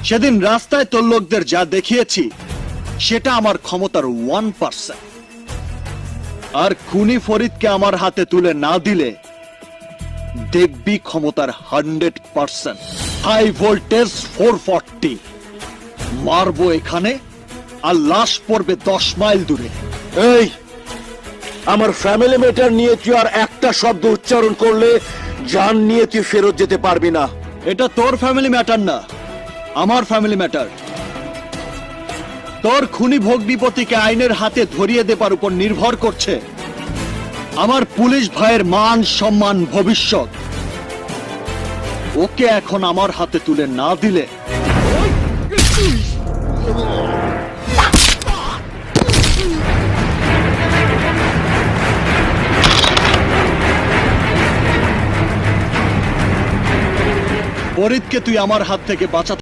সেদিন রাস্তায় তোর লোকদের যা দেখিয়েছি সেটা আমার ক্ষমতার 1%। আর খুনি ফরিদকে আমার হাতে তুলে না দিলে দেখবি ক্ষমতার 100%। হাই ভোল্টেজ 440 মারবো এখানে, আর লাশ পড়বে 10 মাইল দূরে। এই, আমার ফ্যামিলি ম্যাটার নিয়ে তুই আর একটা শব্দ উচ্চারণ করলে জান নিয়ে তুই ফেরত যেতে পারবি না। এটা তোর ফ্যামিলি ম্যাটার না, আমার ফ্যামিলি ম্যাটার। তোর খুনি ভগ্নিপতিকে আইনের হাতে ধরিয়ে দেবার উপর নির্ভর করছে আমার পুলিশ ভাইয়ের মান সম্মান ভবিষ্যৎ। ওকে এখন আমার হাতে তুলে না দিলে ফরিদকে তুই আমার হাত থেকে বাঁচাতে